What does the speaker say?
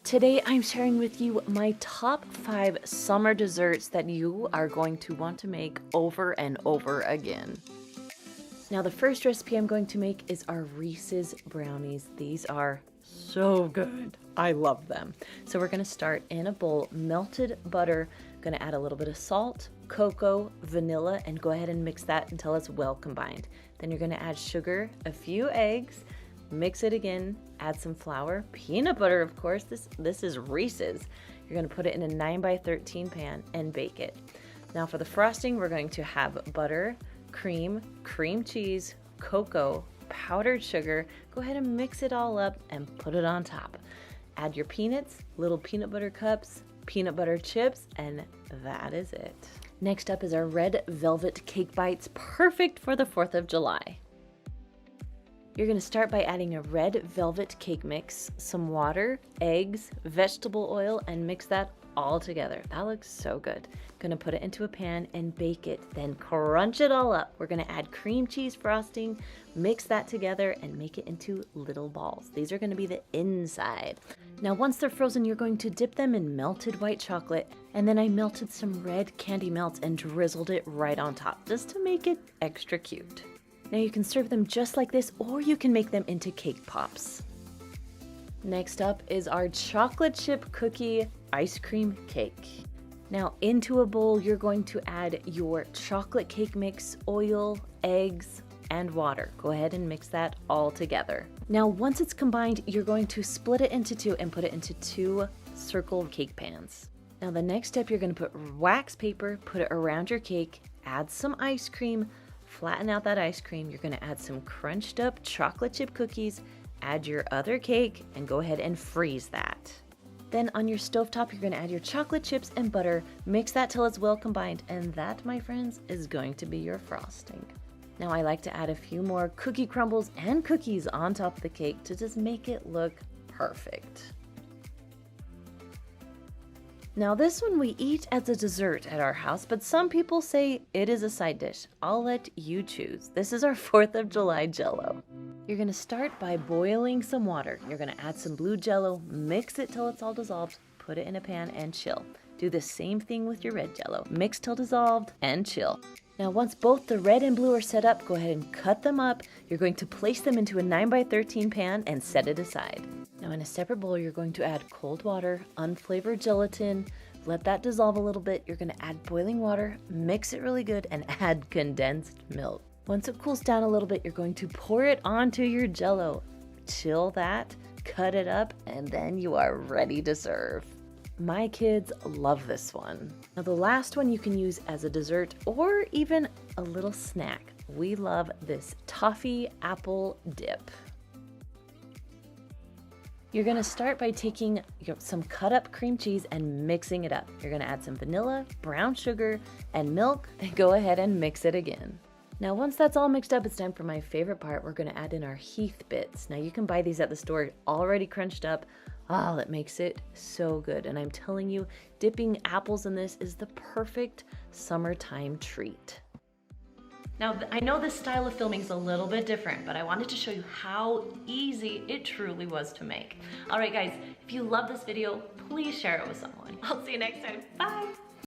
Today I'm sharing with you my top 5 summer desserts that you are going to want to make over and over again. Now the first recipe I'm going to make is our Reese's brownies. These are so good. I love them. So we're going to start in a bowl, melted butter, going to add a little bit of salt, cocoa, vanilla, and go ahead and mix that until it's well combined. Then you're going to add sugar, a few eggs, mix it again, add some flour, peanut butter, of course. This is Reese's. You're going to put it in a 9x13 pan and bake it. Now for the frosting, we're going to have butter, cream cheese, cocoa, powdered sugar. Go ahead and mix it all up and put it on top. Add your peanuts, little peanut butter cups, peanut butter chips, and that is it. Next up is our red velvet cake bites, perfect for the 4th of July. You're going to start by adding a red velvet cake mix, some water, eggs, vegetable oil, and mix that all together. That looks so good. Going to put it into a pan and bake it, then crunch it all up. We're going to add cream cheese frosting, mix that together, and make it into little balls. These are going to be the inside. Now once they're frozen, you're going to dip them in melted white chocolate, and then I melted some red candy melts and drizzled it right on top, just to make it extra cute. Now you can serve them just like this, or you can make them into cake pops. Next up is our chocolate chip cookie ice cream cake. Now into a bowl, you're going to add your chocolate cake mix, oil, eggs, and water. Go ahead and mix that all together. Now once it's combined, you're going to split it into two and put it into 2 circle cake pans. Now the next step, you're going to put wax paper, put it around your cake, add some ice cream, flatten out that ice cream. You're going to add some crunched up chocolate chip cookies, add your other cake, and go ahead and freeze that. Then on your stovetop, you're going to add your chocolate chips and butter, mix that till it's well combined, and that, my friends, is going to be your frosting. Now I like to add a few more cookie crumbles and cookies on top of the cake to just make it look perfect. Now this one we eat as a dessert at our house, but some people say it is a side dish. I'll let you choose. This is our 4th of July Jell-O. You're going to start by boiling some water. You're going to add some blue Jell-O, mix it till it's all dissolved, put it in a pan and chill. Do the same thing with your red Jell-O. Mix till dissolved and chill. Now once both the red and blue are set up, go ahead and cut them up. You're going to place them into a 9x13 pan and set it aside. Now in a separate bowl, you're going to add cold water, unflavored gelatin, let that dissolve a little bit. You're going to add boiling water, mix it really good, and add condensed milk. Once it cools down a little bit, you're going to pour it onto your Jell-O. Chill that, cut it up, and then you are ready to serve. My kids love this one. Now the last one you can use as a dessert or even a little snack. We love this toffee apple dip. You're going to start by taking some cut up cream cheese and mixing it up. You're going to add some vanilla, brown sugar, and milk, then go ahead and mix it again. Now once that's all mixed up, it's time for my favorite part. We're going to add in our Heath bits. Now you can buy these at the store already crunched up. Oh, that makes it so good. And I'm telling you, dipping apples in this is the perfect summertime treat. Now, I know this style of filming is a little bit different, but I wanted to show you how easy it truly was to make. All right, guys, if you love this video, please share it with someone. I'll see you next time. Bye.